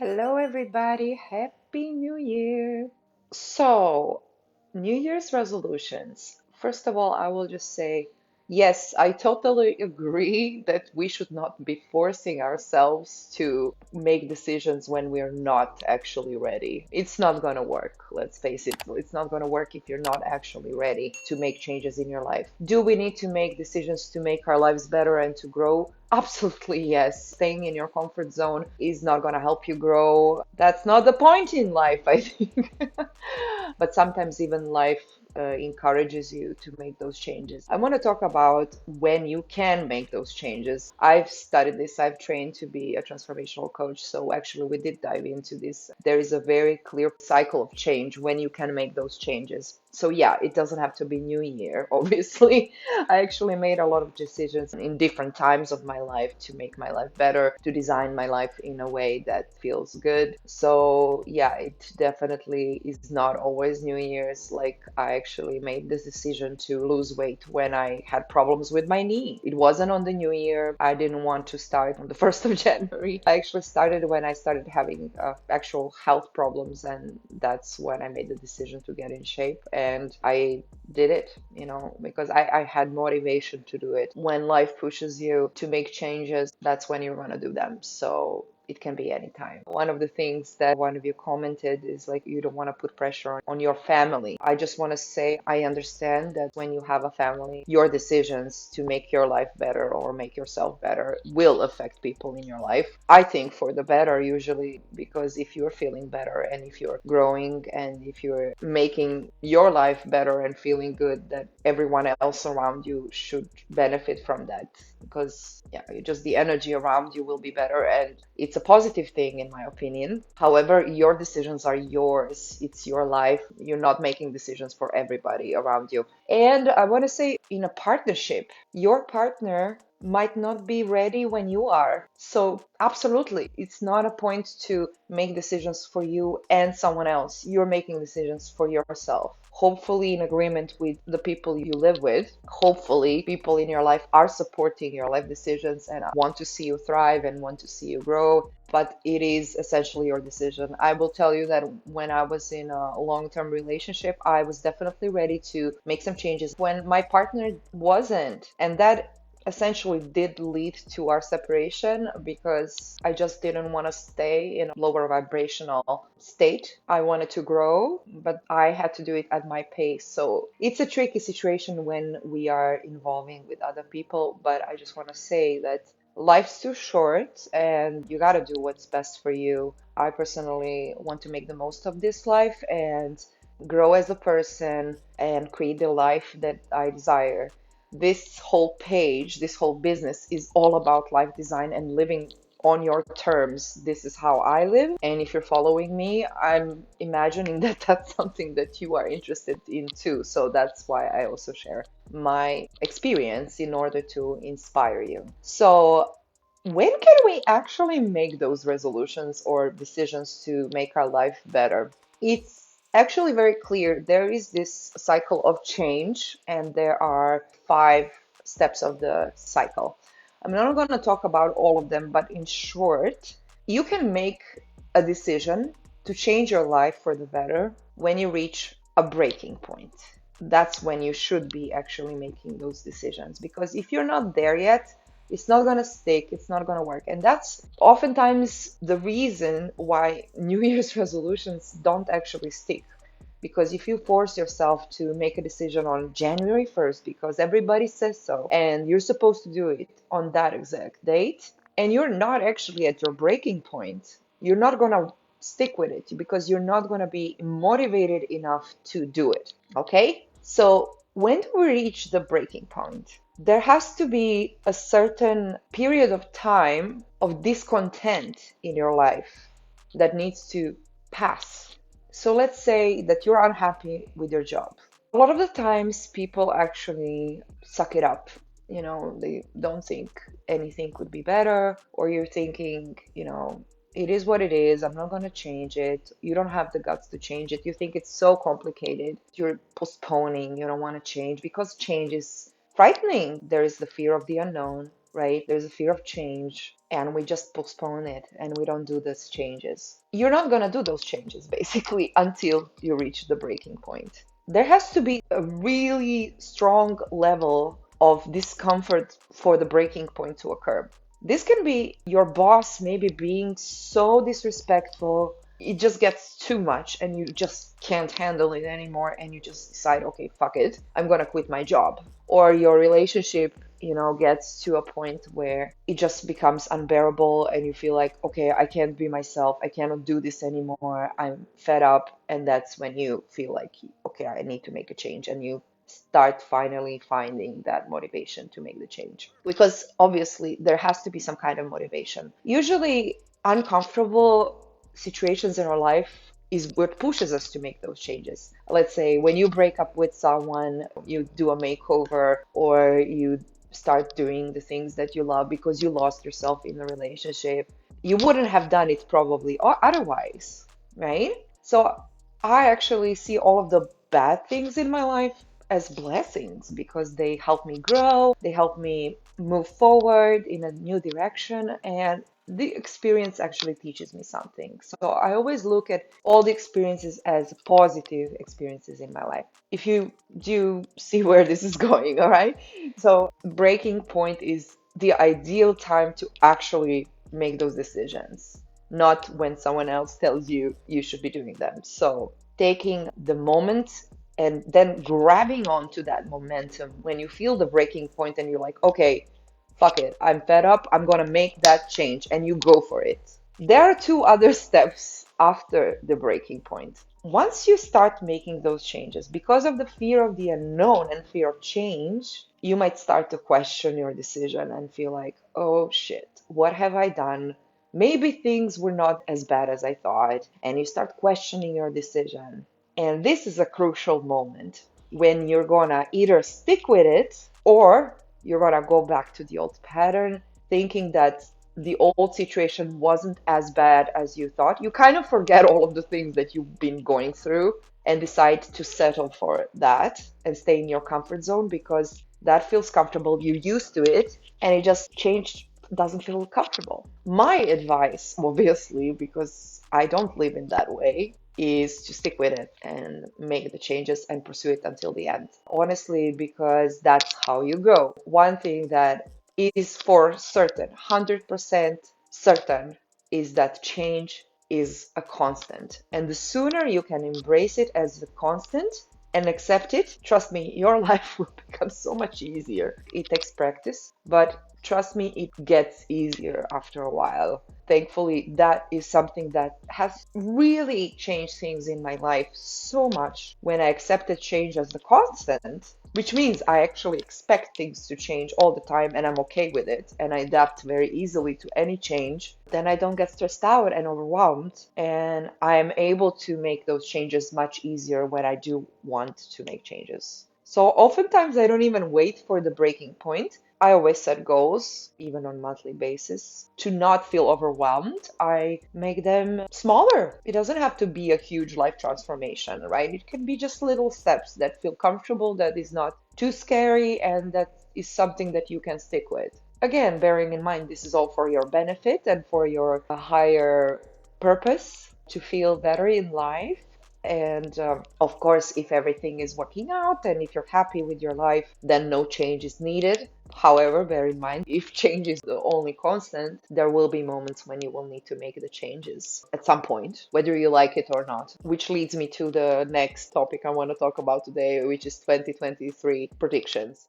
Hello, everybody. Happy New Year. So, New Year's resolutions. First of all, I will just say, yes, I totally agree that we should not be forcing ourselves to make decisions when we're not actually ready. It's not going to work. Let's face it. It's not going to work if you're not actually ready to make changes in your life. Do we need to make decisions to make our lives better and to grow? Absolutely, yes. Staying in your comfort zone is not going to help you grow. That's not the point in life, I think. But sometimes even life encourages you to make those changes. I want to talk about when you can make those changes. I've studied this, I've trained to be a transformational coach. So actually, we did dive into this. There is a very clear cycle of change when you can make those changes. So, yeah, it doesn't have to be New Year, obviously. I actually made a lot of decisions in different times of my life to make my life better, to design my life in a way that feels good. So, yeah, it definitely is not always New Year's. Like, I actually made this decision to lose weight when I had problems with my knee. It wasn't on the New Year. I didn't want to start on the 1st of January. I actually started when I started having actual health problems, and that's when I made the decision to get in shape. And I did it, because I had motivation to do it. When life pushes you to make changes, that's when you're going to do them. So it can be anytime. One of the things that one of you commented is like you don't want to put pressure on your family. I just want to say I understand that when you have a family, your decisions to make your life better or make yourself better will affect people in your life. I think for the better usually, because if you're feeling better and if you're growing and if you're making your life better and feeling good, that everyone else around you should benefit from that, because yeah, just the energy around you will be better, and it's a positive thing in my opinion. However, your decisions are yours. It's your life. You're not making decisions for everybody around you. And I want to say, in a partnership, your partner might not be ready when you are. So, absolutely, it's not a point to make decisions for you and someone else. You're making decisions for yourself. Hopefully, in agreement with the people you live with. Hopefully, people in your life are supporting your life decisions and want to see you thrive and want to see you grow. But it is essentially your decision. I will tell you that when I was in a long-term relationship, I was definitely ready to make some changes when my partner wasn't. And that essentially did lead to our separation because I just didn't want to stay in a lower vibrational state. I wanted to grow, but I had to do it at my pace. So it's a tricky situation when we are involving with other people, but I just want to say that life's too short and you got to do what's best for you. I personally want to make the most of this life and grow as a person and create the life that I desire. This whole page, this whole business is all about life design and living on your terms. This is how I live. And if you're following me, I'm imagining that that's something that you are interested in too. So that's why I also share my experience in order to inspire you. So, when can we actually make those resolutions or decisions to make our life better? It's actually very clear. There is this cycle of change, and there are 5 steps of the cycle. I'm not going to talk about all of them, but in short, you can make a decision to change your life for the better when you reach a breaking point. That's when you should be actually making those decisions, because if you're not there yet, it's not going to stick, it's not going to work. And that's oftentimes the reason why New Year's resolutions don't actually stick. Because if you force yourself to make a decision on January 1st because everybody says so, and you're supposed to do it on that exact date, and you're not actually at your breaking point, you're not going to stick with it because you're not going to be motivated enough to do it. Okay? So, when do we reach the breaking point? There has to be a certain period of time of discontent in your life that needs to pass. So let's say that you're unhappy with your job. A lot of the times people actually suck it up. They don't think anything could be better, or you're thinking, it is what it is. I'm not going to change it. You don't have the guts to change it. You think it's so complicated. You're postponing. You don't want to change because change is frightening. There is the fear of the unknown. right? There's a fear of change, and we just postpone it and we don't do those changes. You're not going to do those changes basically until you reach the breaking point. There has to be a really strong level of discomfort for the breaking point to occur. This can be your boss maybe being so disrespectful, it just gets too much and you just can't handle it anymore and you just decide, okay, fuck it, I'm gonna quit my job. Or your relationship, gets to a point where it just becomes unbearable and you feel like, okay, I can't be myself, I cannot do this anymore, I'm fed up. And that's when you feel like, okay, I need to make a change, and you start finally finding that motivation to make the change. Because obviously there has to be some kind of motivation. Usually, uncomfortable situations in our life is what pushes us to make those changes. Let's say when you break up with someone, you do a makeover, or you start doing the things that you love because you lost yourself in the relationship. You wouldn't have done it probably or otherwise, right? So I actually see all of the bad things in my life as blessings because they help me grow, they help me move forward in a new direction, and the experience actually teaches me something. So I always look at all the experiences as positive experiences in my life. If you do see where this is going, all right? So breaking point is the ideal time to actually make those decisions, not when someone else tells you you should be doing them. So taking the moment and then grabbing onto that momentum when you feel the breaking point and you're like, okay, fuck it, I'm fed up, I'm gonna make that change, and you go for it. There are two other steps after the breaking point. Once you start making those changes, because of the fear of the unknown and fear of change, you might start to question your decision and feel like, oh shit, what have I done? Maybe things were not as bad as I thought, and you start questioning your decision. And this is a crucial moment when you're gonna either stick with it or you're gonna go back to the old pattern, thinking that the old situation wasn't as bad as you thought. You kind of forget all of the things that you've been going through and decide to settle for that and stay in your comfort zone because that feels comfortable. You're used to it, and it just changed doesn't feel comfortable. My advice, obviously, because I don't live in that way, is to stick with it and make the changes and pursue it until the end. Honestly, because that's how you grow. One thing that is for certain, 100% certain, is that change is a constant. And the sooner you can embrace it as a constant and accept it, trust me, your life will become so much easier. It takes practice, but trust me, it gets easier after a while. Thankfully, that is something that has really changed things in my life so much when I accepted change as the constant, which means I actually expect things to change all the time and I'm okay with it and I adapt very easily to any change. Then I don't get stressed out and overwhelmed, and I'm able to make those changes much easier when I do want to make changes. So oftentimes I don't even wait for the breaking point. I always set goals, even on monthly basis, to not feel overwhelmed. I make them smaller. It doesn't have to be a huge life transformation, right? It can be just little steps that feel comfortable, that is not too scary, and that is something that you can stick with. Again, bearing in mind this is all for your benefit and for your higher purpose to feel better in life. And of course, if everything is working out and if you're happy with your life, then no change is needed. However, bear in mind, if change is the only constant, there will be moments when you will need to make the changes at some point, whether you like it or not. Which leads me to the next topic I want to talk about today, which is 2023 predictions.